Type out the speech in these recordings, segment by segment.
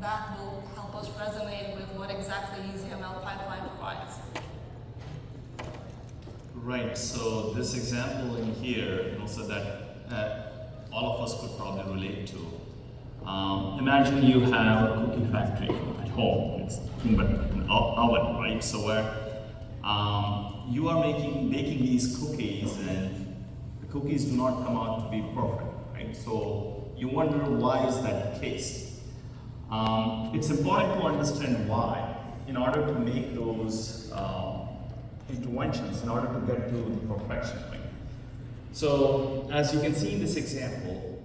that will help us resonate with what exactly EazyML pipeline provides. Right, so this example in here, so that all of us could probably relate to. Imagine you have a cookie factory at home. It's nothing but an oven, right? So where you are baking these cookies, and the cookies do not come out to be perfect, right? So you wonder, why is that the case? It's important to understand why in order to make those interventions, in order to get to the perfection, right? So as you can see in this example,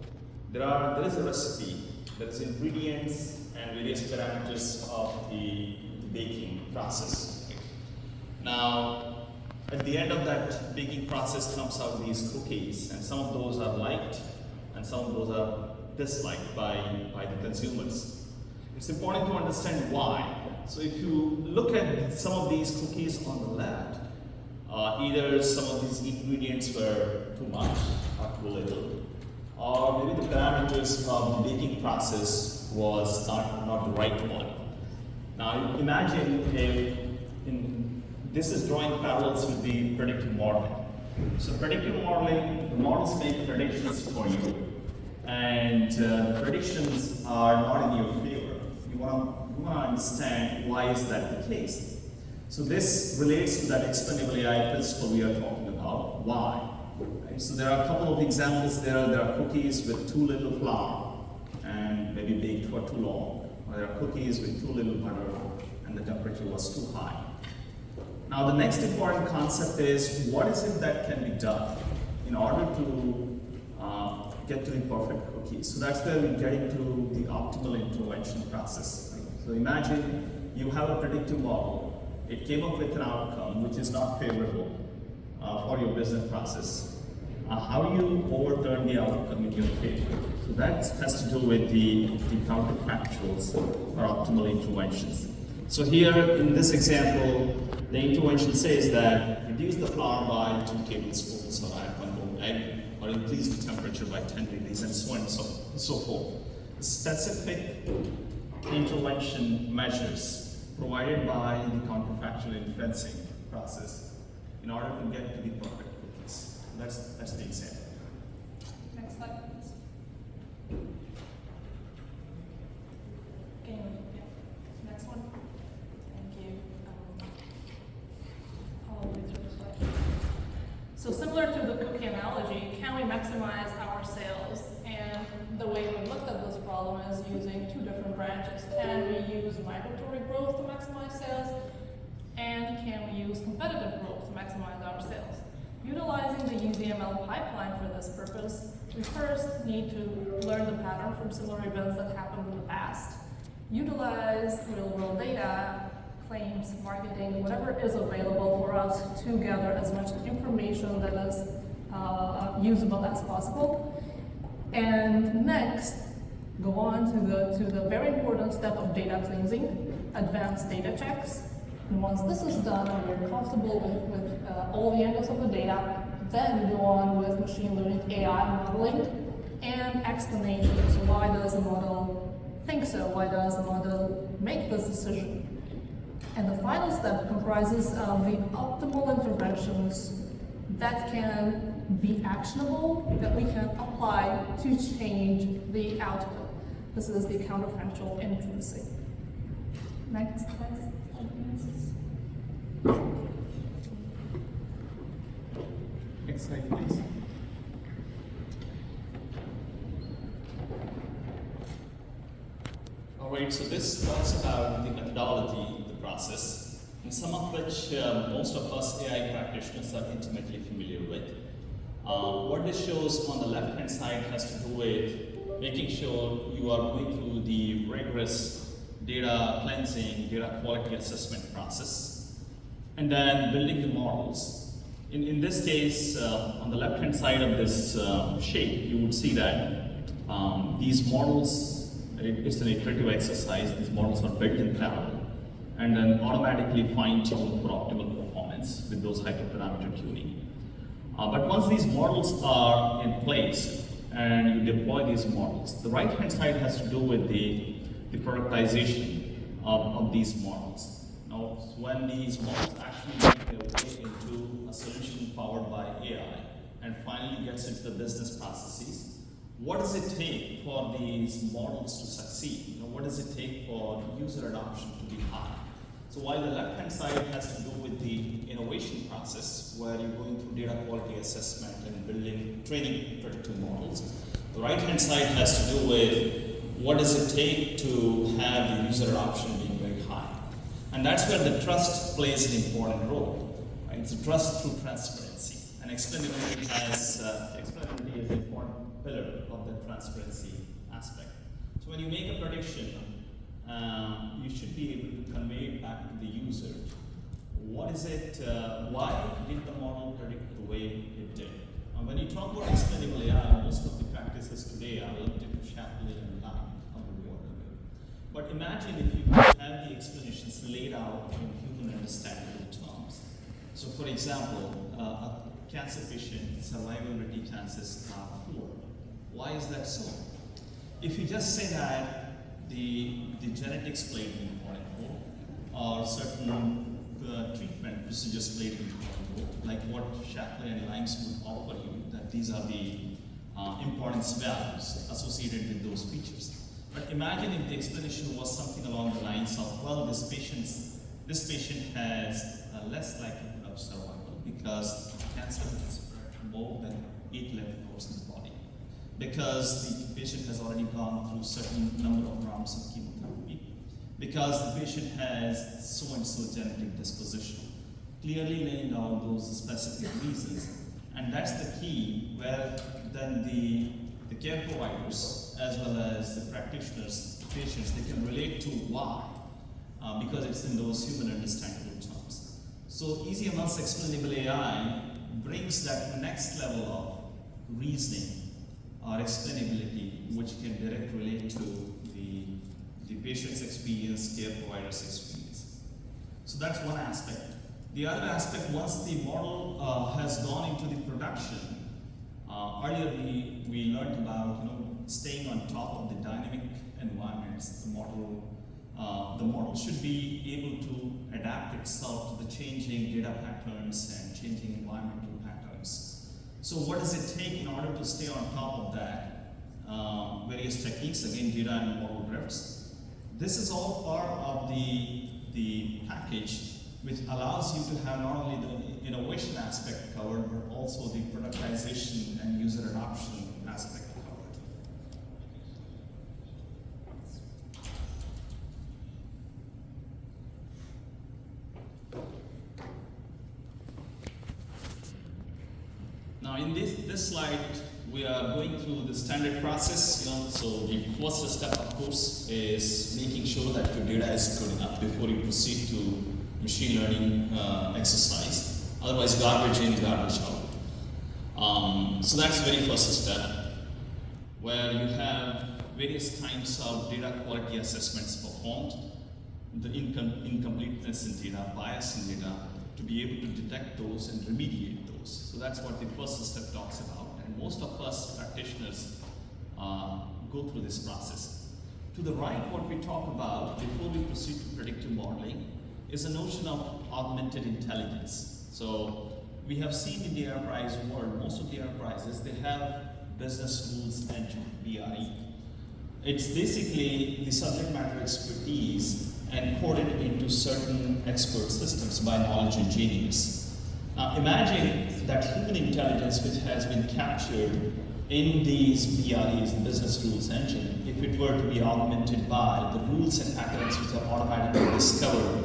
there is a recipe, there is ingredients and various parameters of the baking process. Okay? Now, at the end of that baking process comes out these cookies, and some of those are liked and some of those are disliked by the consumers. It's important to understand why. So if you look at some of these cookies on the left, either some of these ingredients were too much or too little, or maybe the parameters of the baking process was not the right one. Now imagine this is drawing parallels with the predictive modeling. So predictive modeling, the models make predictions for you, and predictions are not in your favor. You want to understand, why is that the case? So this relates to that explainable AI principle we are talking about. Why? Right? So there are a couple of examples there. There are cookies with too little flour and maybe baked for too long. Or there are cookies with too little butter and the temperature was too high. Now the next important concept is, what is it that can be done in order to get to the perfect cookie? So that's where we get into the optimal intervention process. Right? So imagine you have a predictive model. It came up with an outcome which is not favorable for your business process. How do you overturn the outcome in your favor? So that has to do with the counterfactuals or optimal interventions. So here in this example, the intervention says that reduce the flour by 2 tablespoons, or add 1 whole egg, or increase the temperature by 10 degrees, and so on and so forth. Specific intervention measures provided by the counterfactual inferencing process in order to get to the perfect cookies. That's the example. Next slide, please. Next one. Thank you. I'll read through the slide. So similar to the cookie analogy, can we maximize our sales? And the way we looked at this problem is using 2 different branches. Can we use migratory growth to maximize sales? And can we use competitive growth to maximize our sales? Utilizing the EazyML pipeline for this purpose, we first need to learn the pattern from similar events that happened in the past, utilize real-world data, claims, marketing, whatever is available for us to gather as much information that is usable as possible. And next, go on to the very important step of data cleansing, advanced data checks. And once this is done and we're comfortable with all the angles of the data, then go on with machine learning AI modeling and explanation. So why does the model think so? Why does the model make this decision? And the final step comprises of the optimal interventions that can be actionable, that we can apply to change the output. This is the counterfactual inferencing. Next slide. Next slide, please. All right, so this talks about the methodology, the process, and some of which most of us AI practitioners are intimately familiar with. What this shows on the left-hand side has to do with making sure you are going through the rigorous data cleansing, data quality assessment process, and then building the models. In this case, on the left-hand side of this shape, you would see that these models, it's an iterative exercise, these models are built in parallel, and then automatically fine-tuned for optimal performance with those hyperparameter tuning. But once these models are in place and you deploy these models, the right-hand side has to do with the the productization of these models. Now, when these models actually make their way into a solution powered by AI and finally gets into the business processes, what does it take for these models to succeed? What does it take for user adoption to be high? So while the left-hand side has to do with the innovation process, where you're going through data quality assessment and building training predictive models, the right-hand side has to do with what does it take to have the user adoption being very high. And that's where the trust plays an important role, right? So trust through transparency. And explainability is an important pillar of the transparency aspect. So when you make a prediction, you should be able to convey it back to the user. What is it, why did the model predict the way it did? When you talk about explainable AI, most of the practices today are limited to Shapley and Line on the water. But imagine if you could have the explanations laid out in human understandable terms. So for example, a cancer patient survivability chances are poor. Why is that so? If you just say that the genetics played an important role, or certain treatment procedures played an important role, like what Shapley and Limes would offer you, that these are the importance values associated with those features. But imagine if the explanation was something along the lines of, well, this patient has less likelihood of survival because cancer has spread more than 8 lymph nodes in the body, because the patient has already gone through certain number of rounds of chemotherapy, because the patient has so and so genetic disposition, clearly laying out those specific reasons. And that's the key, where then the care providers as well as the practitioners, the patients, they can relate to why, because it's in those human understandable terms. So EazyML's explainable AI brings that next level of reasoning or explainability, which can directly relate to the patient's experience, care provider's experience. So that's one aspect. The other aspect, once the model has gone into the production, earlier we learned about staying on top of the dynamic environments. The model should be able to adapt itself to the changing data patterns and changing environmental patterns. So what does it take in order to stay on top of that? Various techniques, again, data and model drifts. This is all part of the package, which allows you to have not only the innovation aspect covered, but also the productization and user adoption aspect covered. Now in this slide, we are going through the standard process. So the first step, of course, is making sure that your data is good enough before you proceed to machine learning exercise. Otherwise, garbage in, garbage out. So that's the very first step, where you have various kinds of data quality assessments performed, the incompleteness in data, bias in data, to be able to detect those and remediate those. So that's what the first step talks about. And most of us practitioners go through this process. To the right, what we talk about before we proceed to predictive modeling is a notion of augmented intelligence. So we have seen in the enterprise world, most of the enterprises, they have business rules engine, BRE. It's basically the subject matter expertise encoded into certain expert systems by knowledge engineers. Now imagine that human intelligence, which has been captured in these BREs, the business rules engine, if it were to be augmented by the rules and patterns which are automatically discovered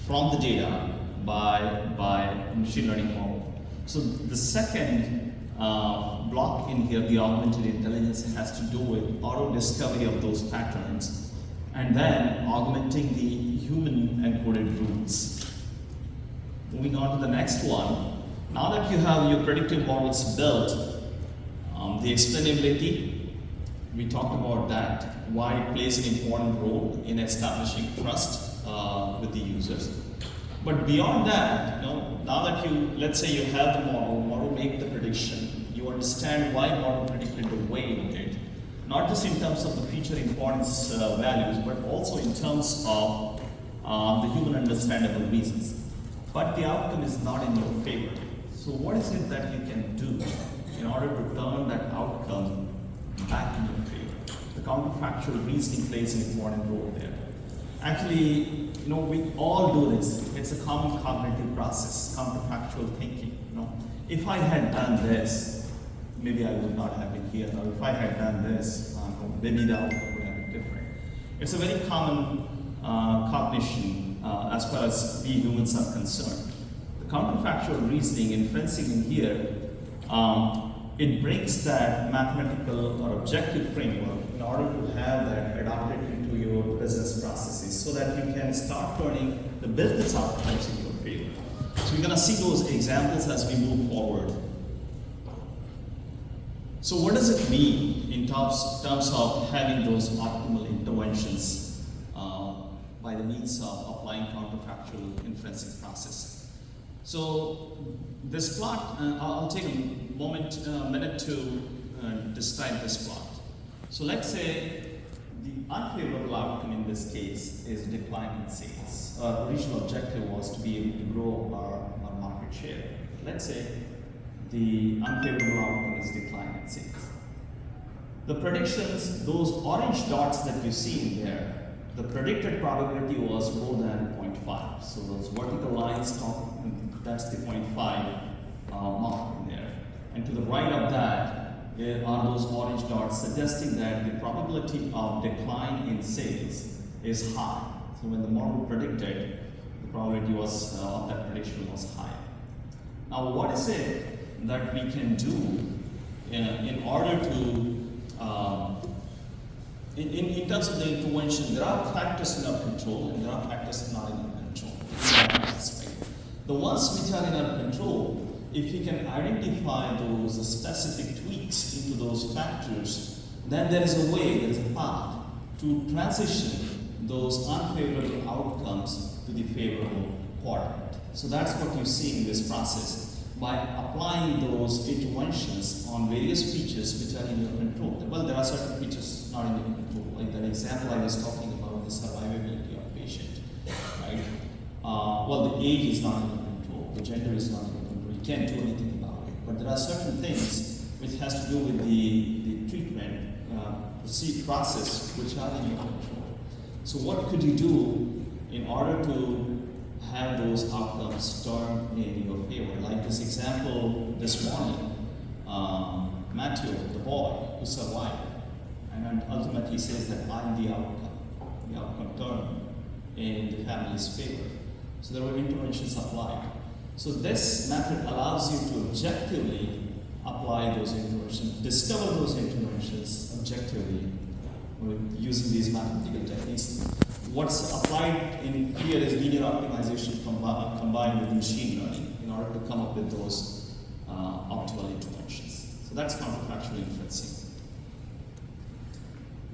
from the data by machine learning model. So the second block in here, the augmented intelligence, has to do with auto discovery of those patterns and then augmenting the human encoded rules. Moving on to the next one. Now that you have your predictive models built, the explainability, we talked about that, why it plays an important role in establishing trust with the users. But beyond that, now that let's say you have the model make the prediction, you understand why model predicted the way it did. not just in terms of the feature importance values, but also in terms of the human understandable reasons. But the outcome is not in your favor. So what is it that you can do in order to turn that outcome back in your favor? The counterfactual reasoning plays an important role there. Actually, we all do this. It's a common cognitive process, counterfactual thinking. If I had done this, maybe I would not have been here. Or if I had done this, maybe the outcome would have been different. It's a very common cognition as far as we humans are concerned. The counterfactual reasoning, inferencing in here, it brings that mathematical or objective framework in order to have that adopted into your business processes so that you can start turning the business outcomes in your favor. So we're going to see those examples as we move forward. So what does it mean in terms of having those optimal interventions by the means of applying counterfactual inferencing process? So this plot, I'll take a minute to describe this plot. So let's say the unfavorable outcome in this case is decline in sales. Our original objective was to be able to grow our market share. Let's say the unfavorable outcome is decline in sales. The predictions, those orange dots that you see in there, the predicted probability was more than 0.5. So those vertical lines, that's the 0.5 mark in there. And to the right of that are those orange dots suggesting that the probability of decline in sales is high. So when the model predicted, the probability was of that prediction was high. Now what is it that we can do in order to in terms of the intervention? There are factors in our control and there are factors not in our control. The ones which are in our control, if we can identify those specific tweaks into those factors, then there is a way, there is a path to transition those unfavorable outcomes to the favorable quadrant. So that's what you see in this process. By applying those interventions on various features which are in your control. Well, there are certain features not in your control, like that example I was talking about, the survivability of patient, right? Well, the age is not in your control, the gender is not in your control, you can't do anything about it. But there are certain things which has to do with the treatment process which are in your control. So what could you do in order to have those outcomes turn in your favor? Like this example this morning, Matthew, the boy who survived, and ultimately says that I'm the outcome. The outcome turned in the family's favor. So there were interventions applied. So this method allows you to objectively apply those interventions, discover those interventions objectively using these mathematical techniques. What's applied in here is linear optimization combined with machine learning in order to come up with those optimal interventions. So that's counterfactual inferencing.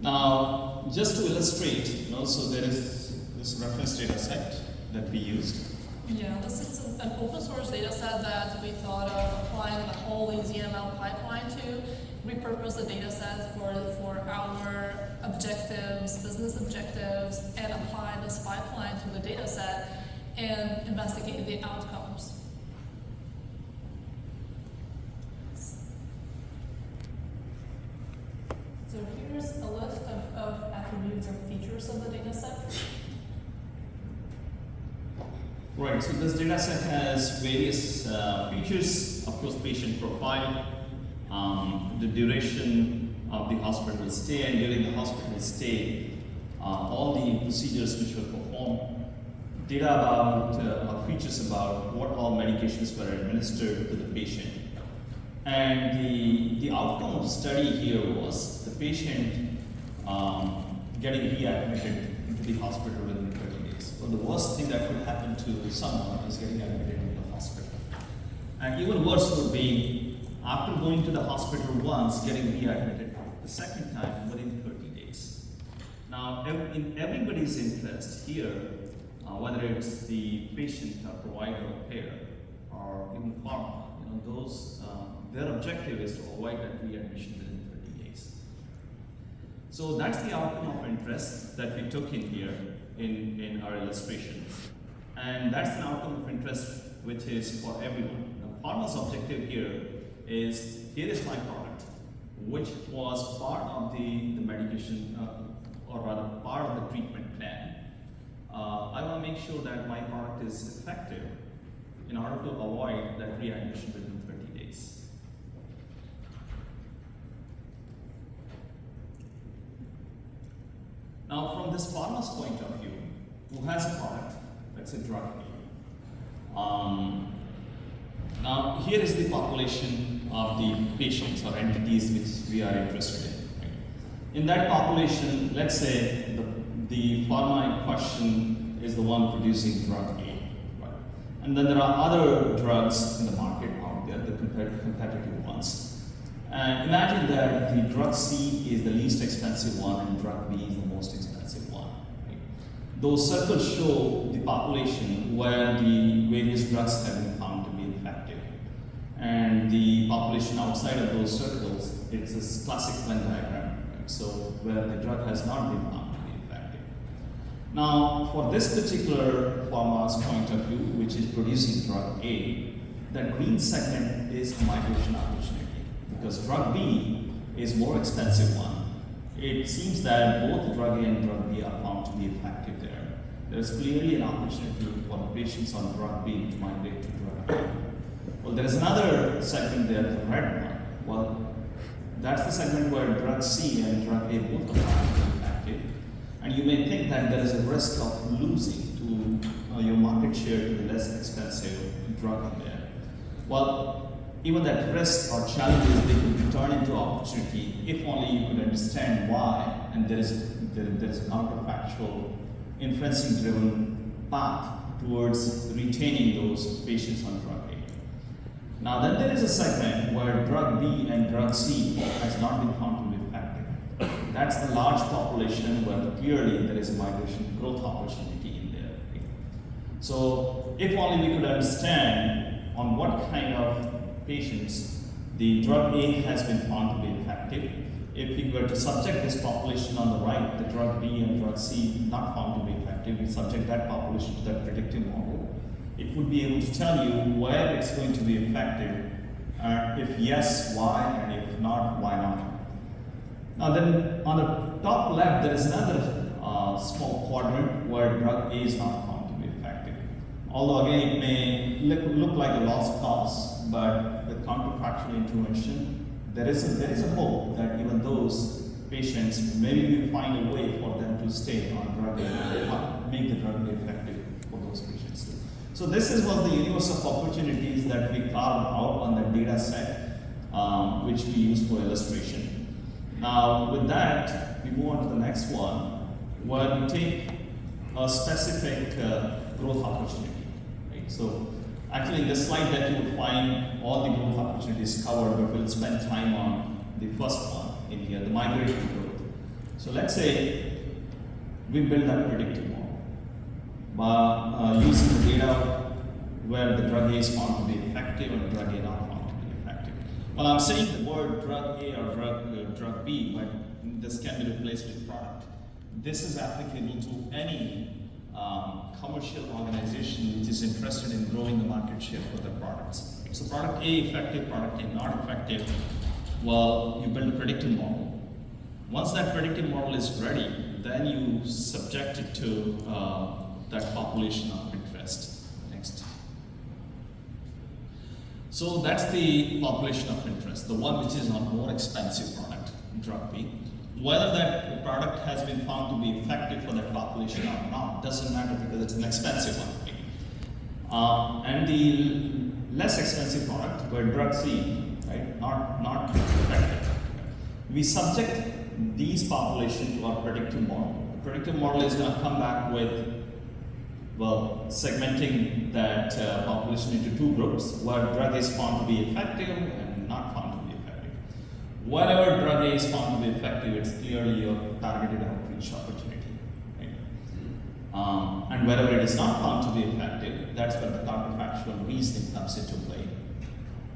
Now, just to illustrate, so there is this reference data set that we used. Yeah, this is an open source data set that we thought of applying the whole EazyML pipeline to repurpose the data set for our objectives, business objectives, and apply this pipeline to the data set and investigate the outcomes. So here's a list of attributes and features of the data set. Right, so this data set has various features, of course, patient profile, the duration of the hospital stay, and during the hospital stay, all the procedures which were performed, data about, features about what all medications were administered to the patient. And the outcome of study here was the patient getting readmitted into the hospital within 30 days. Well, the worst thing that could happen to someone is getting admitted into the hospital. And even worse would be, after going to the hospital once, getting readmitted the second time within 30 days. Now, in everybody's interest here, whether it's the patient or provider or payer, or even pharma, those, their objective is to avoid that readmission within 30 days. So that's the outcome of interest that we took in here in our illustration. And that's an outcome of interest which is for everyone. The pharma's objective here is my product, which was part of the medication, or rather part of the treatment plan. I want to make sure that my product is effective in order to avoid that readmission within 30 days. Now, from this pharma's point of view, who has a product, let's say drug A. Now, here is the population of the patients or entities which we are interested in. Right? In that population, let's say the pharma in question is the one producing drug A. Right? And then there are other drugs in the market out there, the competitive ones. And imagine that the drug C is the least expensive one and drug B is the most expensive one. Right? Those circles show the population where the various drugs have been found to be effective. And the population outside of those circles, it's a classic Venn diagram. Right? So where the drug has not been found to be effective. Now, for this particular pharma's point of view, which is producing drug A, that green segment is a migration opportunity. Because drug B is more expensive one. It seems that both drug A and drug B are found to be effective there. There's clearly an opportunity for the patients on drug B to migrate to drug A. Well, there's another segment there, the red one. Well, that's the segment where drug C and drug A both are found to be effective. And you may think that there is a risk of losing to your market share to the less expensive drug in there. Well, even that risk or challenges, they could turn into opportunity if only you could understand why, and there is a counterfactual, inferencing-driven path towards retaining those patients on drug A. Now, then there is a segment where drug B and drug C has not been found to be effective. That's the large population where clearly there is a migration growth opportunity in there. So, if only we could understand on what kind of patients the drug A has been found to be effective. If we were to subject this population on the right, the drug B and drug C not found to be effective, we subject that population to that predictive model, it would be able to tell you where it's going to be effective, if yes, why, and if not, why not. Now then, on the top left, there is another small quadrant where drug A is not found to be effective. Although again, it may look like a lost cause, but with counterfactual intervention, there is a hope that even those patients, maybe we find a way for them to stay on drug A and make the drug effective for those patients. So this was the universe of opportunities that we carved out on the data set, which we use for illustration. Now, with that, we move on to the next one, where we take a specific growth opportunity. Right? So, actually, in this slide deck, you will find all the growth opportunities covered, but we'll spend time on the first one in here, the migration growth. So let's say we build that predictive model by using the data where the drug A is found to be effective and drug A not found to be effective. Well, I'm saying the word drug A or drug B, but this can be replaced with product. This is applicable to any commercial organization which is interested in growing the market share for their products. So product A effective, product A not effective, well, you build a predictive model. Once that predictive model is ready, then you subject it to that population of interest. Next. So that's the population of interest, the one which is on more expensive product, drug B. Whether that product has been found to be effective for that population or not doesn't matter because it's an expensive one. And the less expensive product, where drug C, right, not effective. We subject these population to our predictive model. The predictive model is going to come back with, well, segmenting that population into two groups, where drug is found to be effective and not found to be effective. Wherever drug A is found to be effective, it's clearly your targeted outreach opportunity. Right? And wherever it is not found to be effective, that's where the counterfactual reasoning comes into play.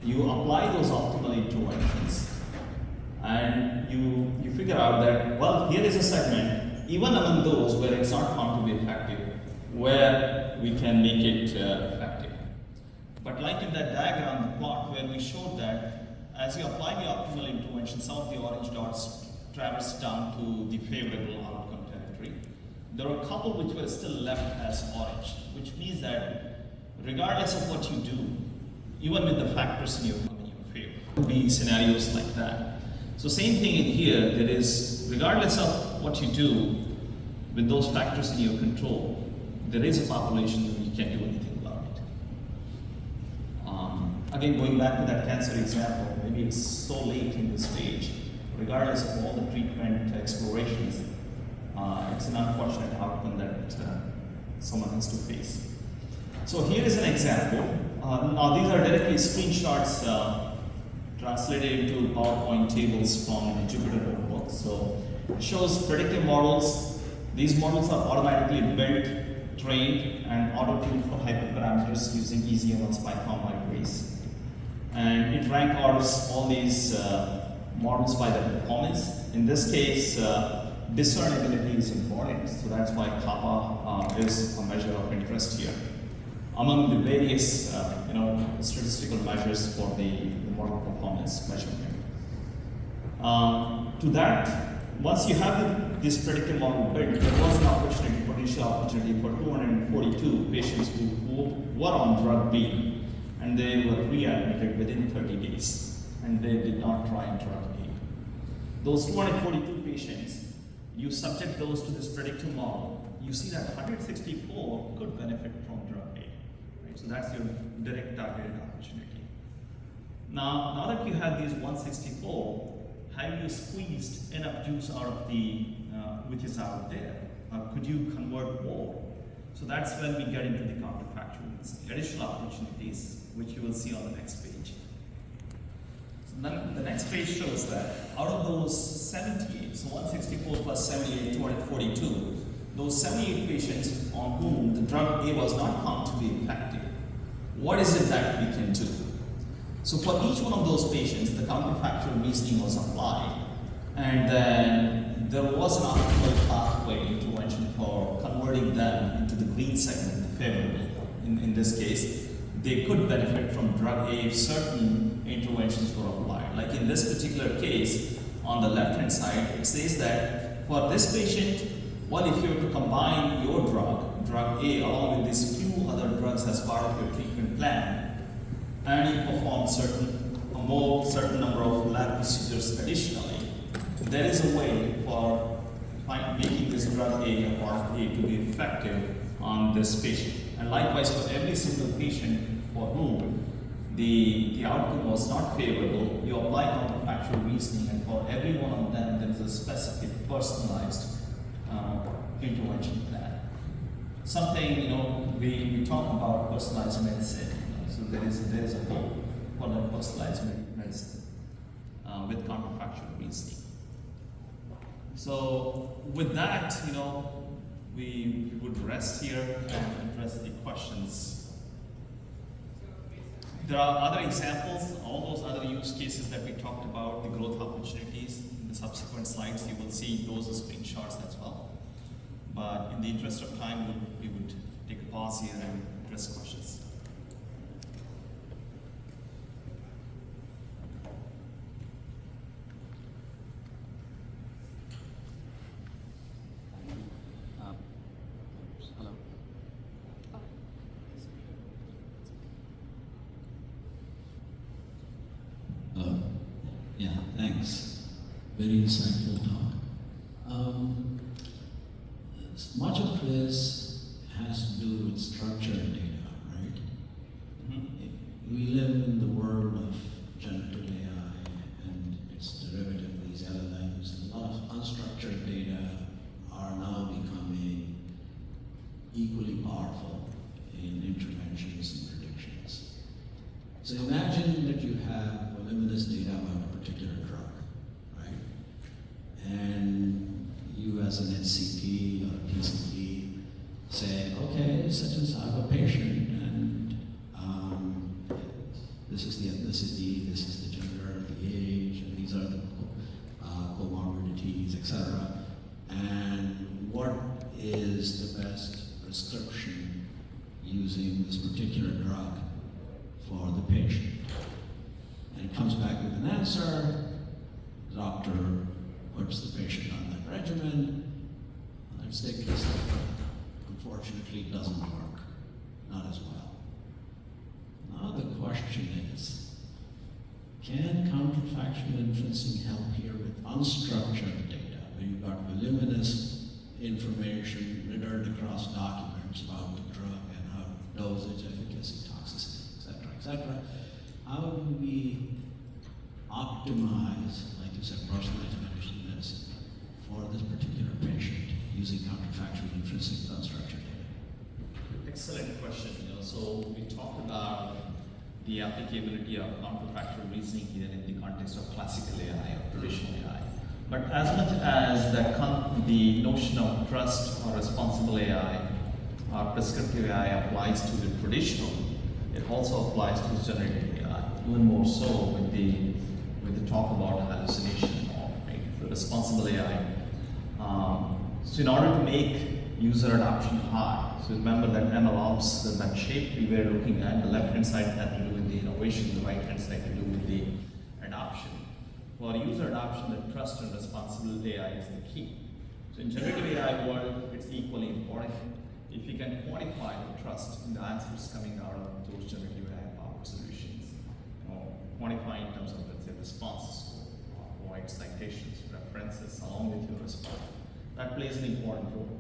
You apply those optimal interventions, And you figure out that, well, here is a segment, even among those where it's not found to be effective, where we can make it effective. But like in that diagram, the plot where we showed that as you apply the optimal intervention, some of the orange dots traverse down to the favorable outcome territory. There are a couple which were still left as orange, which means that regardless of what you do, even with the factors in your favor, there will be scenarios like that. So same thing in here, there is, regardless of what you do with those factors in your control, there is a population that you can't do anything about it. Again, going back to that cancer example, maybe it's so late in the stage, regardless of all the treatment explorations, it's an unfortunate outcome that someone has to face. So here is an example. Now these are directly screenshots translated into PowerPoint tables from the Jupyter notebook. So it shows predictive models. These models are automatically built, trained, and auto-tuned for hyperparameters using EazyML's Python libraries. And it rank orders all these models by their performance. In this case, discernibility is important, so that's why kappa is a measure of interest here. Among the various statistical measures for the model performance measurement. To that, once you have this predictive model built, there was an potential opportunity for 242 patients who were on drug B, and they were readmitted within 30 days, and they did not try drug A. Those 242 patients, you subject those to this predictive model, you see that 164 could benefit from drug A. Right? So that's your direct targeted opportunity. Now that you have these 164, have you squeezed enough juice out of the which is out there? Could you convert more? So that's when we get into the counterfactuals, additional opportunities, which you will see on the next page. So then the next page shows that out of those 78, so 164 plus 78, 242, those 78 patients on whom the drug A was not found to be effective, what is it that we can do? So for each one of those patients, the counterfactual reasoning was applied, and then there was an optimal pathway intervention for converting them into the green segment, the favorable. In this case, they could benefit from drug A if certain interventions were applied. Like in this particular case, on the left-hand side, it says that for this patient, well, if you were to combine your drug A, along with these few other drugs as part of your treatment plan, and you perform certain number of lab procedures additionally, there is a way for making this drug A or part A to be effective on this patient. And likewise, for every single patient for whom the outcome was not favorable, you apply counterfactual reasoning, and for every one of them, there is a specific personalized intervention plan. Something, we talk about personalized medicine. So there is a hope for that personalized medicine with counterfactual reasoning. So with that, we would rest here and address the questions. There are other examples, all those other use cases that we talked about, the growth opportunities. In the subsequent slides, you will see those as screenshots as well. But in the interest of time, we would take a pause here and address questions. Yeah, thanks. Very insightful talk. Much of this has to do with structured data, right? Mm-hmm. We live in the world of generative AI and its derivative, these LLMs, and a lot of unstructured data are now becoming equally powerful in interventions and predictions. So imagine that you have voluminous data about a particular drug, right? And you as an HCP or PCP say, okay, such and such, I have a patient, and this is the ethnicity, this is the gender, the age, and these are the keys, etc. And what is the best prescription using this particular drug for the patient. And it comes back with an answer. The doctor puts the patient on that regimen. Let's take this. Unfortunately, it doesn't work. Not as well. Now the question is, can counterfactual inferencing help here with unstructured data, where you've got voluminous information littered across documents about the drug and how dosage, efficacy, toxicity, etc. How do we optimize, like you said, personalized medicine for this particular patient using counterfactual inferencing with unstructured data? Excellent question. So we talked about the applicability of counterfactual reasoning here in the context of classical AI or traditional AI. But as much as the notion of trust or responsible AI or prescriptive AI applies to the traditional, it also applies to generative AI, even more so with the talk about hallucination and all, right? The responsible AI. So in order to make user adoption high, so remember that MLOps, that shape we were looking at, the left-hand side had to do with the innovation, the right-hand side to do with the adoption. For user adoption, the trust and responsible AI is the key. So in generative AI world, it's equally important. If you can quantify the trust in the answers coming out of those generative AI-powered solutions, quantify in terms of, let's say, response score, provide citations, references along with your response, that plays an important role.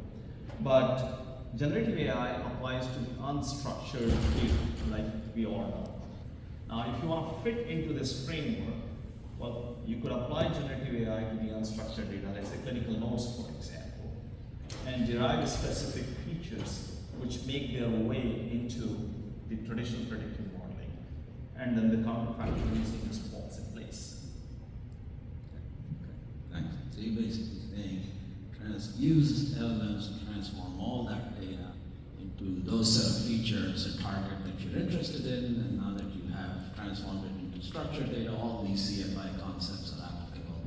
But generative AI applies to the unstructured field, like we all know. Now, if you want to fit into this framework, well, you could apply generative AI to the unstructured data, let's say clinical notes, for example, and derive specific features which make their way into the traditional predictive modeling, and then the counterfactual reasoning just falls in place. Thanks. So you basically saying use LLMs to transform all that data into those set of features and target that you're interested in, and now that you have transformed it into structured data, all these CFI concepts are applicable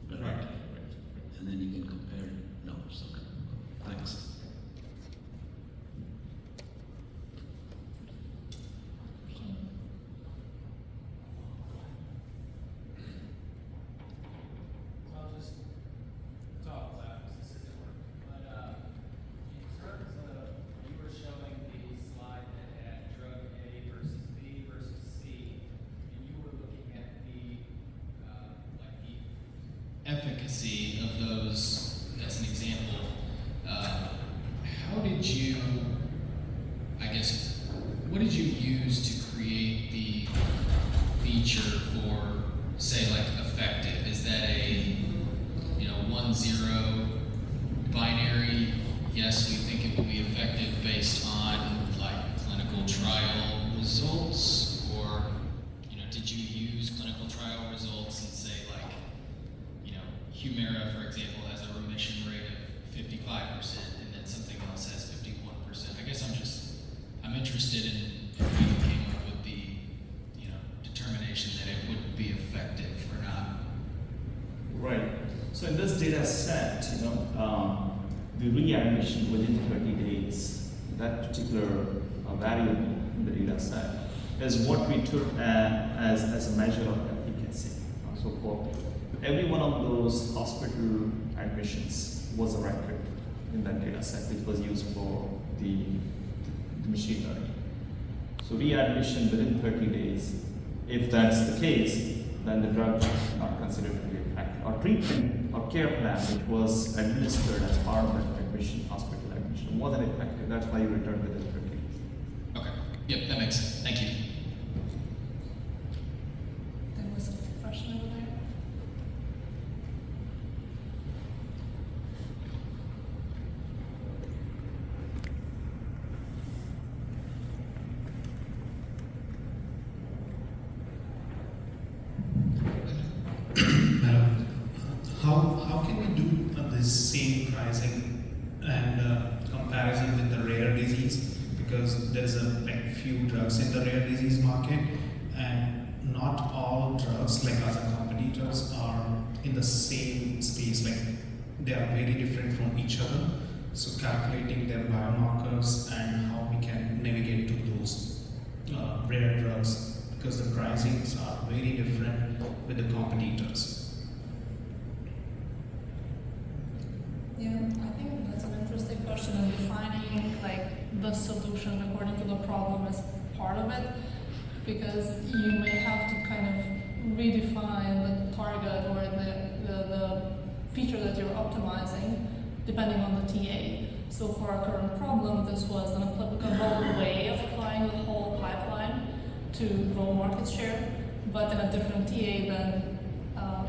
directly. Right. And then you can compare notes. Okay. Thanks. Efficacy of those as an example. How did you, I guess, what did you use to create the feature for, say, like effective? Is that a 1-0 binary? Yes, we think it will be effective based on like clinical trial results, or did you use clinical trial results and say like, Humira, for example, has a remission rate of 55%, and then something else has 51%. I guess I'm interested in how you came up with the, determination that it would be effective or not. Right. So in this data set, the readmission within 30 days, that particular variable in the data set is what we took as a measure of efficacy. So for every one of those hospital admissions was a record in that data set, which was used for the machine learning. So readmission within 30 days, if that's the case, then the drug is not considered to be effective. Or treatment or care plan, which was administered as part of that admission, hospital admission, wasn't effective. That's why you returned within 30 days. Okay. Yep, that makes sense. Thank you. There was a question over there. How can we do this same pricing and comparison with the rare disease? Because there's a few drugs in the rare disease market, and not all drugs, like other companies competitors are in the same space, like they are very different from each other. So calculating their biomarkers and how we can navigate to those rare drugs, because the pricings are very different with the competitors. Yeah, I think that's an interesting question, and defining like the solution according to the problem is part of it, because you may have to kind of redefine the target or the feature that you're optimizing depending on the TA. So for our current problem, this was an applicable way of applying the whole pipeline to grow market share, but in a different TA than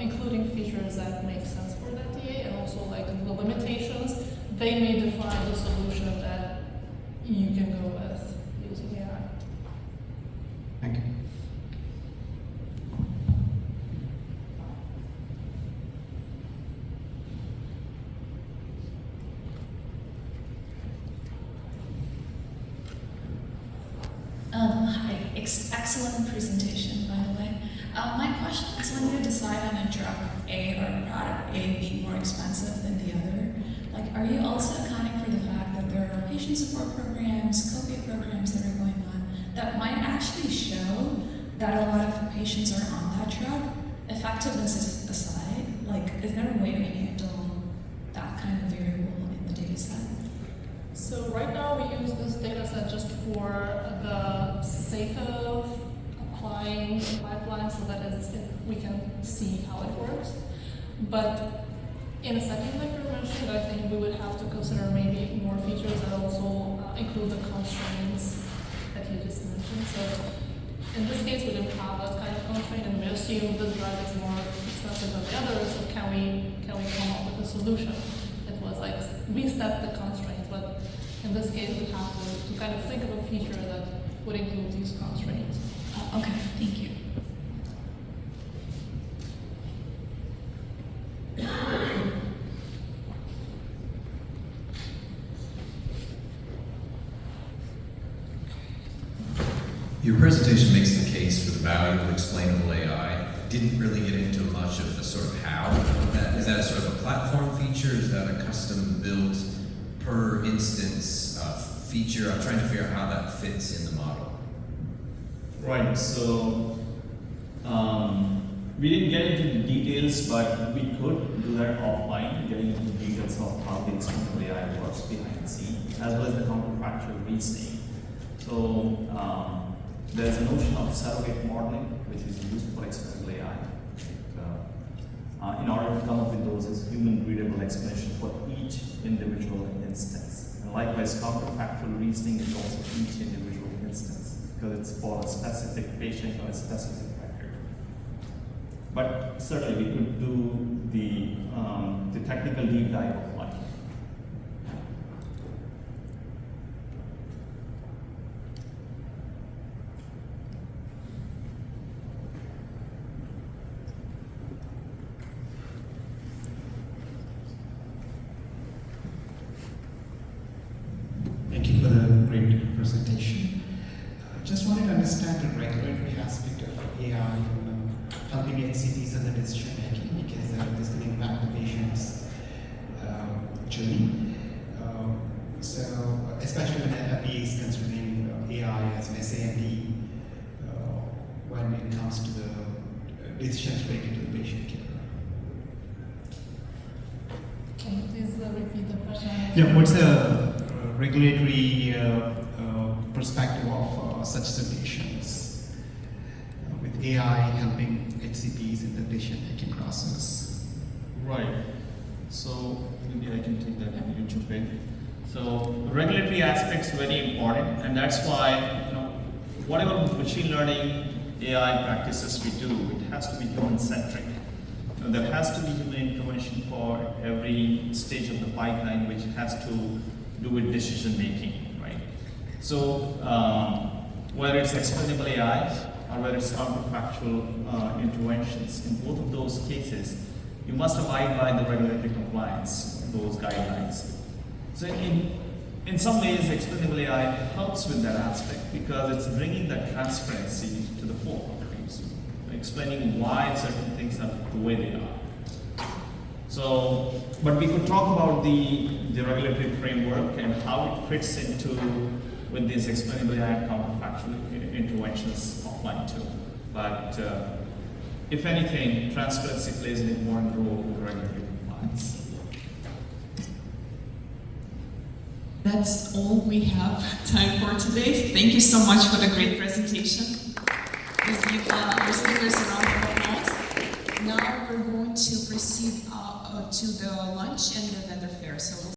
including features that make sense for that TA, and also like the limitations, they may define the solution that you can go with using AI. Thank you. Hi, excellent presentation, by the way. My question is, when you decide on a drug A or a product A being more expensive than the other, like, are you also accounting for the fact that there are patient support programs, copay programs that are going on that might actually show that a lot of patients are on that drug? Effectiveness aside, like, is there a way to handle that kind of variable in the data set? So right now we use this data set just for the sake of applying the pipeline so that we can see how it works. But in a second, like you mentioned, I think we would have to consider maybe more features that also include the constraints that you just mentioned. So in this case, we didn't have that kind of constraint, and we assume the drug is more expensive than the other. So can we come up with a solution? It was like we set the constraints, but in this case, we have to kind of think of a feature that would include these constraints. Okay, thank you. Your presentation makes the case for the value of explainable AI. Didn't really get into much of the sort of how of that. Is that a sort of a platform feature? Is that a custom built per instance feature? I'm trying to figure out how that fits in the model. Right, so we didn't get into the details, but we could do that offline, getting into the details of how the explainable AI works behind the scenes, as well as the counterfactual reasoning. So there's a notion of surrogate modeling, which is used for explainable AI. In order to come up with those as human readable explanation for each individual instance. And likewise, counterfactual reasoning is also each individual instance, because it's for a specific patient or a specific factor. But certainly we could do the technical deep dive offline. Thank you for the great presentation. Just wanted to understand the regulatory aspect of AI helping HCPs in the decision making, because this can impact the patient's journey. So, especially when the FDA is considering AI as an SAMD when it comes to the decisions related to the patient care. Can you please repeat the question? Yeah, what's the regulatory perspective of such solutions with AI helping HCPs in the decision-making process? Right. So maybe I can take that and you jump in. So regulatory aspects very important, and that's why whatever machine learning AI practices we do, it has to be human-centric. There has to be human intervention for every stage of the pipeline, which has to do with decision making, right? So whether it's explainable AI or whether it's counterfactual interventions, in both of those cases, you must abide by the regulatory compliance, those guidelines. So in some ways, explainable AI helps with that aspect because it's bringing that transparency to the fore. Right? So explaining why certain things are the way they are. So, but we could talk about the regulatory framework and how it fits into with these explainable AI and counterfactual interventions offline too. But if anything, transparency plays an important role in regulatory compliance. That's all we have time for today. Thank you so much for the great presentation. Please give our visitors a round of applause. Now we're going to proceed to the lunch and the vendor fair. So we'll